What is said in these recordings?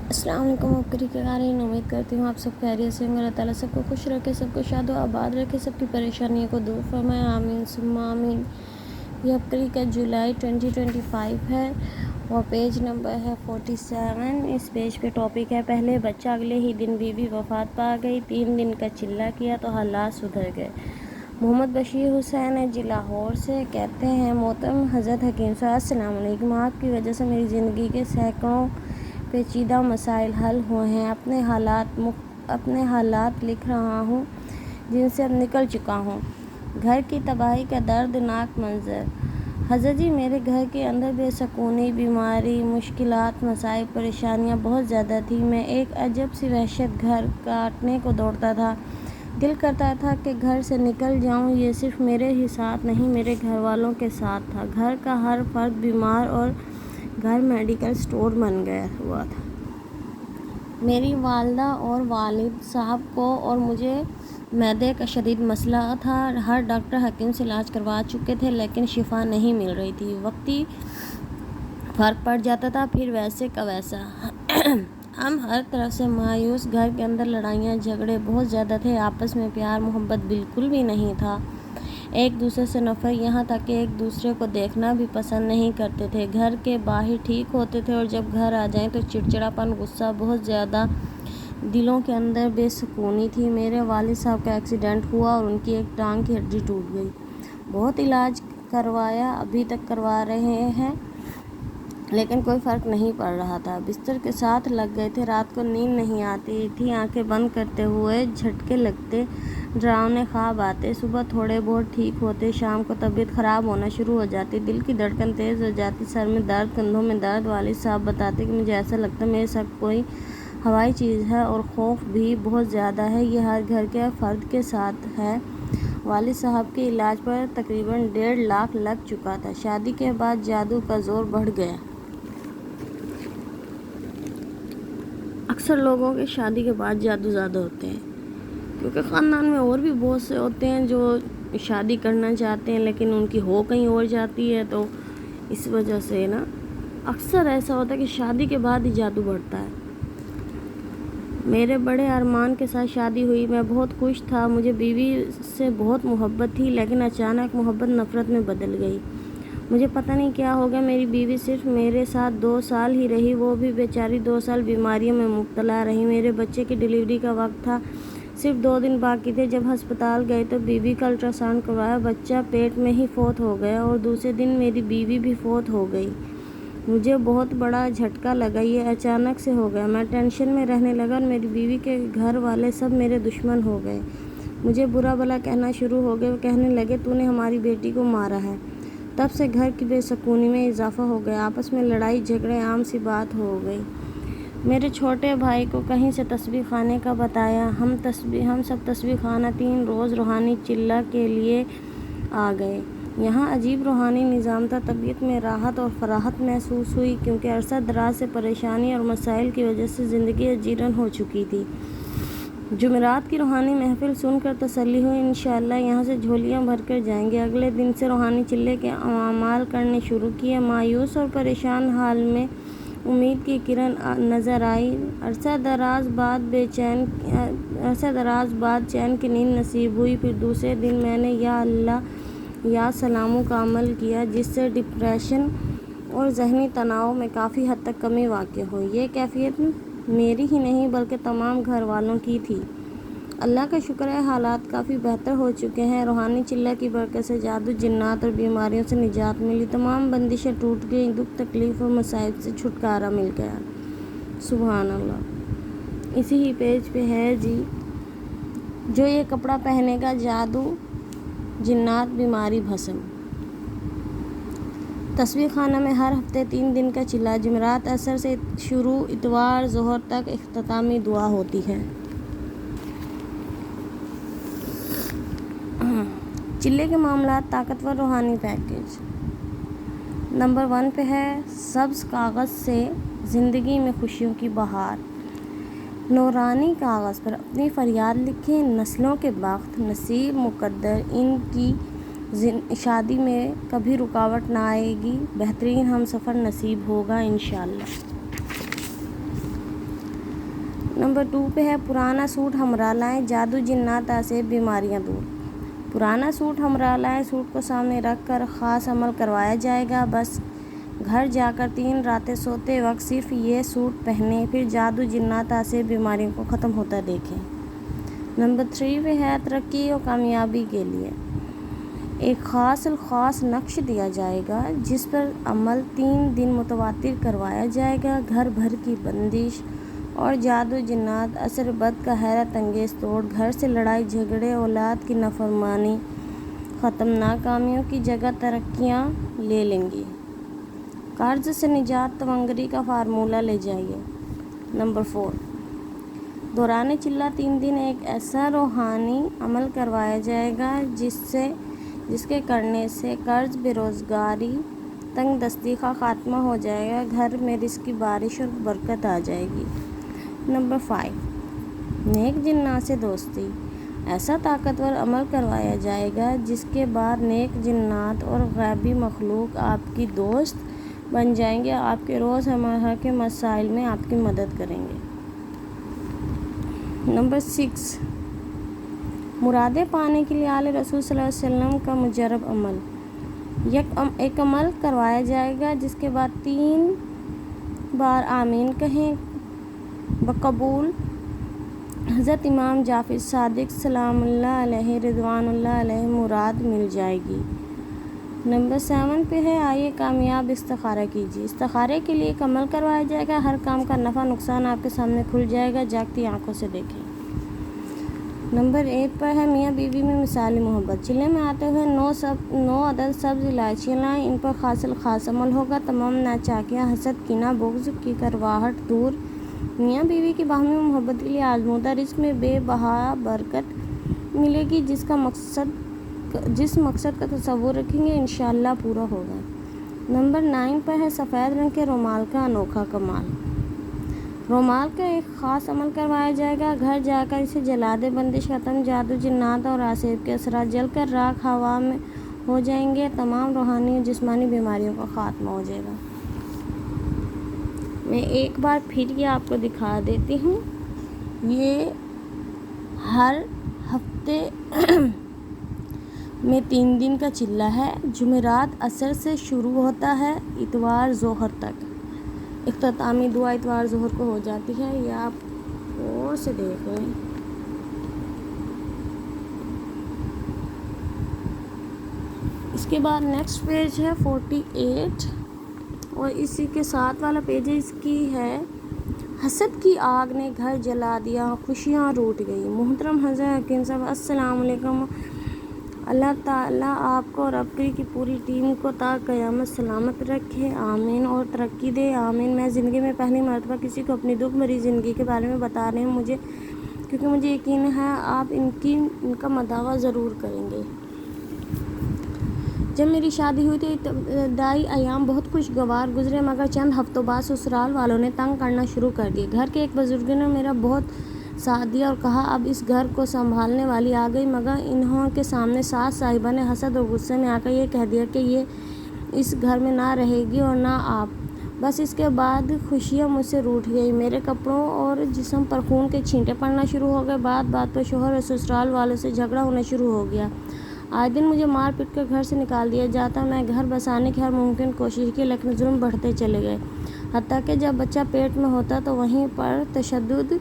अस्सलाम वालेकुम मुकर्री के क़ारीन, उम्मीद करती हूँ आप सब खैरियत से होंगे। अल्लाह ताला सबको खुश रखे, सबको शाद व आबाद रखे, सबकी परेशानियों को दूर फरमाए, आमीन सुम्मा आमीन। ये मुकर्री का जुलाई 2025 है और पेज नंबर है 47। इस पेज पे टॉपिक है पहले बच्चा। अगले ही दिन बीवी वफ़ात पा गई। 3 दिन का चिल्ला किया तो हालात सुधर गए। मोहम्मद बशीर हुसैन है जी लाहौर से, कहते हैं मोहतरम हज़रत हकीम साहब अस्सलाम वालेकुम, आपकी वजह से मेरी ज़िंदगी के सैकड़ों पेचीदा मसाइल हल हुए हैं। अपने हालात लिख रहा हूँ जिनसे अब निकल चुका हूँ। घर की तबाही का दर्दनाक मंजर। हज़रत जी, मेरे घर के अंदर बेसकूनी, बीमारी, मुश्किलात, मसाइल, परेशानियाँ बहुत ज़्यादा थी। मैं एक अजब सी वहशत घर काटने को दौड़ता था। दिल करता था कि घर से निकल जाऊं। ये सिर्फ मेरे ही साथ नहीं, मेरे घर वालों के साथ था। घर का हर फर्द बीमार और घर मेडिकल स्टोर बन गया हुआ था। मेरी वालदा और वालिद साहब को और मुझे मैदे का शदीद मसला था। हर डॉक्टर हकीम से इलाज करवा चुके थे लेकिन शिफा नहीं मिल रही थी। वक्ती फ़र्क पड़ जाता था, फिर वैसे का वैसा। हम हर तरफ से मायूस। घर के अंदर लड़ाइयाँ झगड़े बहुत ज़्यादा थे। आपस में प्यार मोहब्बत बिल्कुल भी नहीं था। एक दूसरे से नफरत, यहाँ तक कि एक दूसरे को देखना भी पसंद नहीं करते थे। घर के बाहर ठीक होते थे और जब घर आ जाएं तो चिड़चिड़ापन, गुस्सा बहुत ज़्यादा। दिलों के अंदर बेसुकूनी थी। मेरे वालिद साहब का एक्सीडेंट हुआ और उनकी एक टांग की हड्डी टूट गई। बहुत इलाज करवाया, अभी तक करवा रहे हैं लेकिन कोई फ़र्क नहीं पड़ रहा था। बिस्तर के साथ लग गए थे। रात को नींद नहीं आती थी। आंखें बंद करते हुए झटके लगते, डरावने ख्वाब आते। सुबह थोड़े बहुत ठीक होते, शाम को तबीयत ख़राब होना शुरू हो जाती। दिल की धड़कन तेज़ हो जाती, सर में दर्द, कंधों में दर्द। वालिद साहब बताते कि मुझे ऐसा लगता है मेरे साथ कोई हवाई चीज़ है और खौफ भी बहुत ज़्यादा है। ये हर घर के फ़र्द के साथ है। वालिद साहब के इलाज पर तकरीबन 1.5 लाख लग चुका था। शादी के बाद जादू का ज़ोर बढ़ गया। अक्सर लोगों के शादी के बाद जादू ज़्यादा होते हैं क्योंकि ख़ानदान में और भी बहुत से होते हैं जो शादी करना चाहते हैं लेकिन उनकी हो कहीं और जाती है। तो इस वजह से ना अक्सर ऐसा होता है कि शादी के बाद ही जादू बढ़ता है। मेरे बड़े अरमान के साथ शादी हुई। मैं बहुत खुश था। मुझे बीवी से बहुत मोहब्बत थी लेकिन अचानक मोहब्बत नफ़रत में बदल गई। मुझे पता नहीं क्या हो गया। मेरी बीवी सिर्फ मेरे साथ 2 साल ही रही, वो भी बेचारी 2 साल बीमारियों में मुब्तला रही। मेरे बच्चे की डिलीवरी का वक्त था, सिर्फ 2 दिन बाकी थे। जब अस्पताल गए तो बीवी का अल्ट्रासाउंड करवाया, बच्चा पेट में ही फौत हो गया और दूसरे दिन मेरी बीवी भी फौत हो गई। मुझे बहुत बड़ा झटका लगा, ये अचानक से हो गया। मैं टेंशन में रहने लगा और मेरी बीवी के घर वाले सब मेरे दुश्मन हो गए। मुझे बुरा भला कहना शुरू हो गए। वो कहने लगे तूने हमारी बेटी को मारा है। तब से घर की बेसुकूनी में इजाफा हो गया। आपस में लड़ाई झगड़े आम सी बात हो गई। मेरे छोटे भाई को कहीं से तस्बीह खाने का बताया। हम सब तस्बीह खाना 3 रोज़ रूहानी चिल्ला के लिए आ गए। यहाँ अजीब रूहानी निज़ाम था। तबीयत में राहत और फराहत महसूस हुई क्योंकि अरसा दराज से परेशानी और मसाइल की वजह से ज़िंदगी अजीरन हो चुकी थी। जुमेरात की रूहानी महफिल सुनकर तसल्ली हुई। इंशाअल्लाह यहाँ से झोलियाँ भर कर जाएंगे। अगले दिन से रूहानी चिल्ले के अमाल करने शुरू किए। मायूस और परेशान हाल में उम्मीद की किरण नज़र आई। अरसा दराज बाद चैन की नींद नसीब हुई। फिर दूसरे दिन मैंने या अल्लाह या सलामों का अमल किया जिससे डिप्रेशन और ज़हनी तनाव में काफ़ी हद तक कमी वाक़ई हुई। ये कैफियत मेरी ही नहीं बल्कि तमाम घर वालों की थी। अल्लाह का शुक्र है हालात काफ़ी बेहतर हो चुके हैं। रूहानी चिल्ला की बरकत से जादू, जिन्नात और बीमारियों से निजात मिली। तमाम बंदिशें टूट गई। दुख, तकलीफ़ और मसाइब से छुटकारा मिल गया। सुभान अल्लाह। इसी ही पेज पे है जी, जो ये कपड़ा पहनेगा जादू, जिन्नात, बीमारी भस्म। तस्बीह खाना में हर हफ्ते 3 दिन का चिल्ला। जुमेरात असर से शुरू, इतवार ज़ोहर तक इख्तितामी दुआ होती है। चिल्ले के मामला, ताकतवर रूहानी पैकेज। नंबर 1 पे है सब्ज़ कागज़ से ज़िंदगी में खुशियों की बहार। नूरानी कागज़ पर अपनी फरियाद लिखें। नस्लों के बख्त, नसीब, मुकद्दर, इनकी शादी में कभी रुकावट ना आएगी। बेहतरीन हम सफ़र नसीब होगा इंशाअल्लाह। نمبر 2 پہ ہے پرانا سوٹ ہمراہ لائیں، جادو جنات سے بیماریاں دور۔ پرانا سوٹ ہمراہ لائیں، سوٹ کو سامنے رکھ کر خاص عمل کروایا جائے گا۔ بس گھر جا کر 3 راتیں سوتے وقت صرف یہ سوٹ پہنیں، پھر جادو جنات سے بیماریوں کو ختم ہوتا دیکھیں۔ نمبر 3 پہ ہے ترقی اور کامیابی کے لیے ایک خاص نقش دیا جائے گا، جس پر عمل 3 دن متواتر کروایا جائے گا۔ گھر بھر کی بندش اور جادو جنات اثر بد کا حیرت انگیز توڑ، گھر سے لڑائی جھگڑے، اولاد کی نافرمانی ختم، ناکامیوں کی جگہ ترقیاں لے لیں گی۔ قرض سے نجات تونگری کا فارمولہ لے جائیے۔ نمبر 4 دوران چلہ 3 دن ایک ایسا روحانی عمل کروایا جائے گا جس کے کرنے سے قرض، بے روزگاری، تنگ دستی کا خاتمہ ہو جائے گا، گھر میں رزق کی بارش اور برکت آ جائے گی۔ نمبر 5 نیک جنات سے دوستی ایسا طاقتور عمل کروایا جائے گا جس کے بعد نیک جنات اور غیبی مخلوق آپ کی دوست بن جائیں گے، آپ کے روزمرہ کے مسائل میں آپ کی مدد کریں گے۔ نمبر 6 مرادیں پانے کے لیے آل رسول صلی اللہ علیہ وسلم کا مجرب عمل ایک عمل کروایا جائے گا جس کے بعد 3 بار آمین کہیں، بقبول حضرت امام جعفر صادق سلام اللہ علیہ رضوان اللہ علیہ مراد مل جائے گی۔ نمبر 7 پہ ہے آئیے کامیاب استخارہ کیجیے۔ استخارے کے لیے ایک عمل کروایا جائے گا، ہر کام کا نفع نقصان آپ کے سامنے کھل جائے گا، جاگتی آنکھوں سے دیکھیں۔ نمبر 8 پر ہے میاں بیوی میں مثالی محبت، چلے میں آتے ہوئے 9 عدد سبز الائچیاں لائیں، ان پر خاص عمل ہوگا، تمام ناچاکیاں، حسد، کینہ، بغض کی کرواہٹ دور، میاں بیوی کی باہمی محبت کے لیے آزمودہ رزق میں بے بہا برکت ملے گی، جس مقصد کا تصور رکھیں گے انشاءاللہ پورا ہوگا۔ نمبر 9 پر ہے سفید رنگ کے رومال کا انوکھا کمال، رومال کا ایک خاص عمل کروایا جائے گا، گھر جا کر اسے جلا دے، بندش ختم، جادو جنات اور آسیب کے اثرات جل کر راکھ ہوا میں ہو جائیں گے، تمام روحانی اور جسمانی بیماریوں کا خاتمہ ہو جائے گا۔ میں ایک بار پھر یہ آپ کو دکھا دیتی ہوں، یہ ہر ہفتے میں 3 دن کا چلہ ہے، جمعرات عصر سے شروع ہوتا ہے، اتوار ظہر تک، اختتامی دعا اتوار ظہر کو ہو جاتی ہے، یہ آپ غور سے دیکھ لیں۔ اس کے بعد نیکسٹ پیج ہے 48 اور اسی کے ساتھ والا پیج ہے، اس کی ہے حسد کی آگ نے گھر جلا دیا، خوشیاں روٹ گئی۔ محترم حضرت حکیم صاحب السلام علیکم، اللہ تعالیٰ آپ کو اور اپری کی پوری ٹیم کو تا قیامت سلامت رکھے، آمین، اور ترقی دے، آمین۔ میں زندگی میں پہلی مرتبہ کسی کو اپنی دکھ بھری زندگی کے بارے میں بتا رہی ہوں، کیونکہ مجھے یقین ہے آپ ان کا مداوع ضرور کریں گے۔ جب میری شادی ہوئی تو ابتدائی ایام بہت خوشگوار گزرے، مگر چند ہفتوں بعد سسرال والوں نے تنگ کرنا شروع کر دیا۔ گھر کے ایک بزرگ نے میرا بہت ساتھ دیا اور کہا اب اس گھر کو سنبھالنے والی آ گئی، مگر انہوں کے سامنے ساس صاحبہ نے حسد اور غصے میں آ کر یہ کہہ دیا کہ یہ اس گھر میں نہ رہے گی اور نہ آپ۔ بس اس کے بعد خوشیاں مجھ سے روٹھ گئی، میرے کپڑوں اور جسم پر خون کے چھینٹے پڑنا شروع ہو گئے، بات پر شوہر اور سسرال والوں سے جھگڑا ہونا شروع ہو گیا، آئے دن مجھے مار پیٹ کر گھر سے نکال دیا جاتا۔ میں گھر بسانے کی ہر ممکن کوشش کی، لیکن ظلم بڑھتے چلے گئے، حتیٰ کہ جب بچہ پیٹ میں ہوتا تو وہیں پر تشدد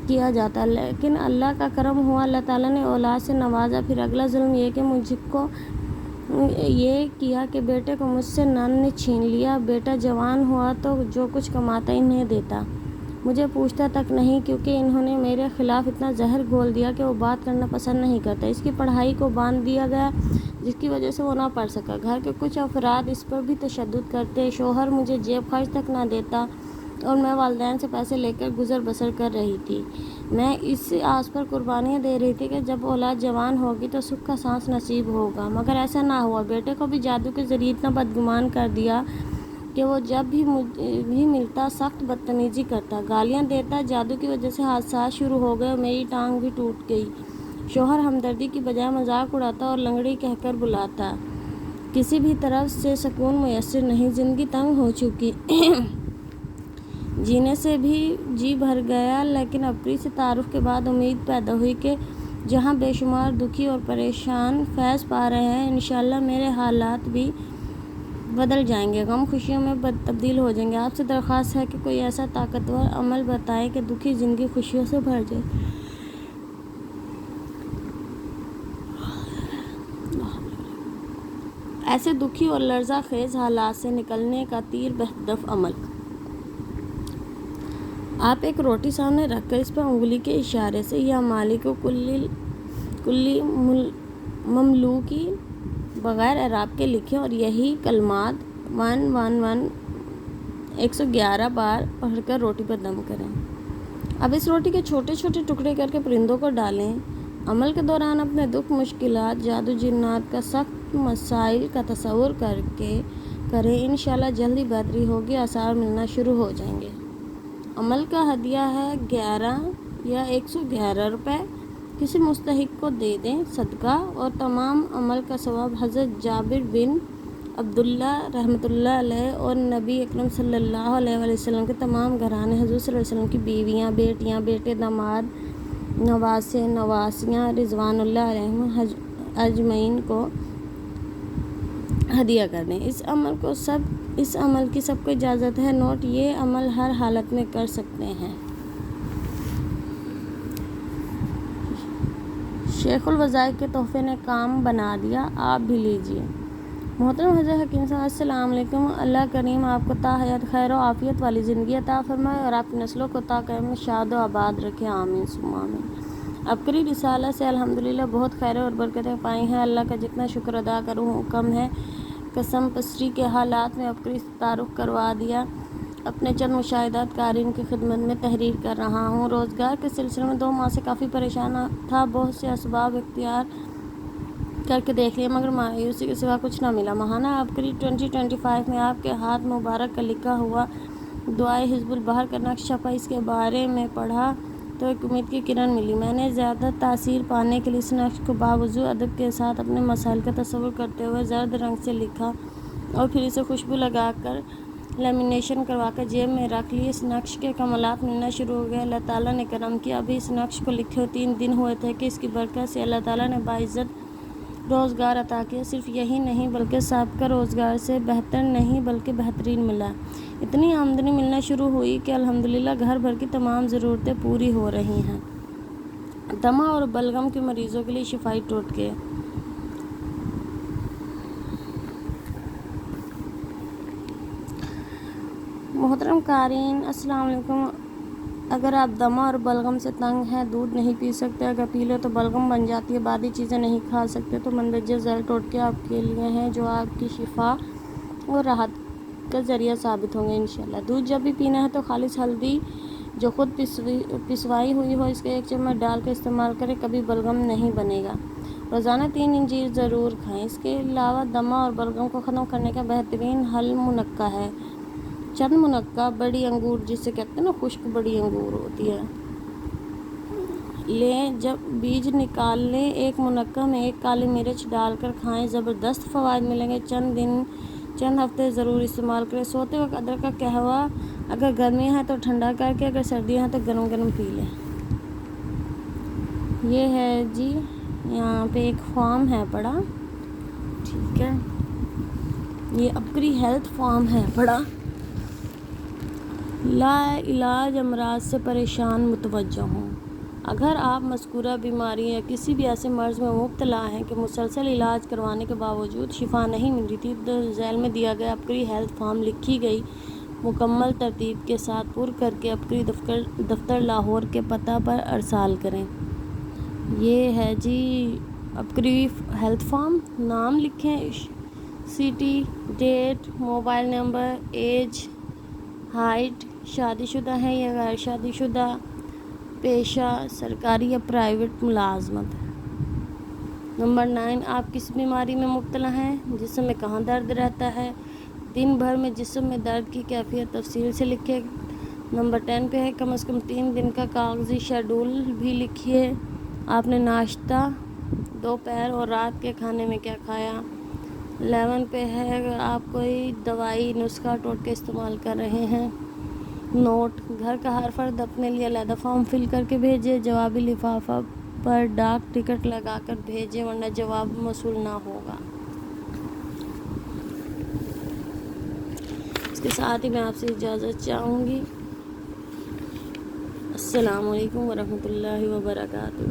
کیا جاتا، لیکن اللہ کا کرم ہوا، اللہ تعالیٰ نے اولاد سے نوازا۔ پھر اگلا ظلم یہ کہ مجھ کو یہ کیا کہ بیٹے کو مجھ سے نان نے چھین لیا، بیٹا جوان ہوا تو جو کچھ کماتا انہیں دیتا، مجھے پوچھتا تک نہیں، کیونکہ انہوں نے میرے خلاف اتنا زہر گھول دیا کہ وہ بات کرنا پسند نہیں کرتا۔ اس کی پڑھائی کو باندھ دیا گیا جس کی وجہ سے وہ نہ پڑھ سکا، گھر کے کچھ افراد اس پر بھی تشدد کرتے، شوہر مجھے جیب خرچ تک نہ دیتا اور میں والدین سے پیسے لے کر گزر بسر کر رہی تھی۔ میں اس آس پر قربانیاں دے رہی تھی کہ جب اولاد جوان ہوگی تو سکھ کا سانس نصیب ہوگا، مگر ایسا نہ ہوا۔ بیٹے کو بھی جادو کے ذریعے اتنا بدگمان کر دیا کہ وہ جب بھی ملتا سخت بدتمیزی کرتا، گالیاں دیتا، جادو کی وجہ سے حادثات شروع ہو گئے اور میری ٹانگ بھی ٹوٹ گئی۔ شوہر ہمدردی کی بجائے مذاق اڑاتا اور لنگڑی کہہ کر بلاتا، کسی بھی طرف سے سکون میسر نہیں، زندگی تنگ ہو چکی۔ जीने से भी जी भर गया, लेकिन अबकरी से तारुफ के बाद उम्मीद पैदा हुई कि जहाँ बेशुमार दुखी और परेशान फैज़ पा रहे हैं, इंशाअल्लाह मेरे हालात भी बदल जाएंगे, गम खुशियों में तब्दील हो जाएंगे। आपसे दरख्वास्त है कि कोई ऐसा ताकतवर अमल बताएं कि दुखी ज़िंदगी खुशियों से भर जाए। ऐसे दुखी और लर्जा खेज़ हालात से निकलने का तीर बहदफ अमल। आप एक रोटी सामने रखकर इस पर उंगली के इशारे से या मालिक कुल्ली ममलूकी बग़ैर एराब के लिखें और यही कलमात 111 बार पढ़कर रोटी पर दम करें। अब इस रोटी के छोटे छोटे टुकड़े करके परिंदों को डालें। अमल के दौरान अपने दुख, मुश्किलात, जादू, जिन्नात का सख्त मसाइल का तस्वुर करके करें। इंशाअल्लाह जल्दी बेहतरी होगी, आसार मिलना शुरू हो जाएंगे। अमल का हदिया है 11 या 111 रुपये। किसी मुस्तहिक को दे दें सदका, और तमाम अमल का सवाब हज़रत जाबिर बिन अब्दुल्ला रहमतुल्लाह अलैह और नबी अकरम सल्लल्लाहु अलैहि वसल्लम के तमाम घराने, हुज़ूर सल्लल्लाहु अलैहि वसल्लम की बीवियाँ, बेटियाँ, बेटे, दामाद, नवासे, नवासियाँ रिज़वानुल्लाह अलैहिम अजमईन को हदिया कर दें। इस अमल की सबको इजाज़त है। नोट: ये अमल हर हालत में कर सकते हैं। शेखुल वज़ाइफ़ के तोहफ़े ने काम बना दिया, आप भी लीजिए। मोहतरम हज़रत हकीम साहब, अस्सलाम वालेकुम। अल्लाह करीम आपको ताहयात खैर और आफ़ियत वाली ज़िंदगी अता फ़रमाए और आपकी नस्लों को ताक़याम शाद व आबाद रखे, आमीन सुम्मा आमीन। अबकरी रिसाला से अल्हम्दुलिल्लाह बहुत खैर और बरकतें पाई हैं। अल्लाह का जितना शुक्र अदा करूँ कम है। कसम पसरी के हालात में अबकरी से तारुफ़ करवा दिया। अपने चंद मुशाहिदात कारीन की खिदमत में तहरीर कर रहा हूँ। रोज़गार के सिलसिले में 2 माह से काफ़ी परेशान था। बहुत से असबाब इख्तियार करके देख लिया, मगर मायूसी के सिवा कुछ ना मिला। माहाना अबकरी 2025 में आपके हाथ मुबारक का लिखा हुआ दुआए हिज़्बुल बहर का नक्श छपा। इसके बारे में पढ़ा तो एक उम्मीद की किरण मिली। मैंने ज़्यादा तासीर पाने के लिए इस नक्श को बावजूद अदब के साथ अपने मसाइल का तस्वुर करते हुए ज़र्द रंग से लिखा और फिर इसे खुशबू लगाकर लेमिनेशन करवाकर जेब में रख लिए। इस नक्श के कमलात मिलना शुरू हो गए। अल्लाह ताला ने करम किया। अभी इस नक्श को लिखे हुए 3 दिन हुए थे कि इसकी बरकत से अल्लाह ताला ने बाइज़्ज़त रोज़गार अता किया। सिर्फ यही नहीं बल्कि साबिक़ा रोज़गार से बेहतर नहीं बल्कि बेहतरीन मिला। इतनी आमदनी मिलना शुरू हुई कि अल्हम्दुलिल्लाह घर भर की तमाम ज़रूरतें पूरी हो रही हैं। दमा और बलगम के मरीज़ों के लिए शिफाई टोटके। मोहतरम कारीन, अस्सलाम वालेकुम। अगर आप दमा और बलगम से तंग हैं, दूध नहीं पी सकते, अगर पी लो तो बलगम बन जाती है, बादी चीज़ें नहीं खा सकते, तो मंदरजा ज़ैल टोटके आपके लिए हैं जो आपकी शिफा और राहत का ज़रिया साबित होंगे इंशाअल्लाह। दूध जब भी पीना है तो खालिस हल्दी जो ख़ुद पिसवाई हुई हो इसके 1 चम्मच डाल कर इस्तेमाल करें, कभी बलगम नहीं बनेगा। रोज़ाना 3 इंजीर ज़रूर खाएँ। इसके अलावा दमा और बलगम को ख़त्म करने का बेहतरीन हल मुनक्का है। चंद मुनक्का बड़ी अंगूर जिसे कहते हैं ना, खुश्क बड़ी अंगूर होती है, लें। जब बीज निकाल लें, 1 मुनक्का में 1 काली मिर्च डालकर खाएं। ज़बरदस्त फ़वाइद मिलेंगे। चंद हफ्ते ज़रूर इस्तेमाल करें। सोते वक्त अदरक का कहवा अगर गर्मियाँ हैं तो ठंडा करके, अगर सर्दियाँ हैं तो गरम गरम पी लें। ये है जी, यहाँ पे एक फॉर्म है पड़ा, ठीक है, ये अबकरी हेल्थ फॉर्म है पड़ा। लाइलाज अमराज से परेशान मुतवज्जह हूँ। अगर आप मज़कूरा बीमारी या किसी भी ऐसे मर्ज़ में मुब्तला हैं कि मुसलसल इलाज करवाने के बावजूद शिफा नहीं मिल रही थी, तो झैल में दिया गया अबकरी हेल्थ फॉर्म लिखी गई मुकम्मल तरतीब के साथ पुर करके अबकरी दफ्तर लाहौर के पता पर अरसाल करें। ये है जी अबकरी हेल्थ फॉर्म। नाम लिखें, city, date, mobile number, age, height, शादीशुदा है या गैर शादीशुदा, पेशा सरकारी या प्राइवेट मुलाजमत। नंबर 9, आप किस बीमारी में मुब्तला हैं, जिस्म में कहाँ दर्द रहता है, दिन भर में जिस्म में दर्द की कैफियत तफसील से लिखिए। नंबर 10 पे है कम से कम 3 दिन का कागज़ी शेड्यूल भी लिखिए। आपने नाश्ता, दोपहर और रात के खाने में क्या खाया। 11 पे है अगर आप कोई दवाई नुस्खा टोटके इस्तेमाल कर रहे हैं। نوٹ: گھر کا ہر فرد اپنے لیے علیحدہ فارم فل کر کے بھیجے، جوابی لفافہ پر ڈاک ٹکٹ لگا کر بھیجے ورنہ جواب موصول نہ ہوگا۔ اس کے ساتھ ہی میں آپ سے اجازت چاہوں گی۔ السلام علیکم ورحمۃ اللہ وبرکاتہ۔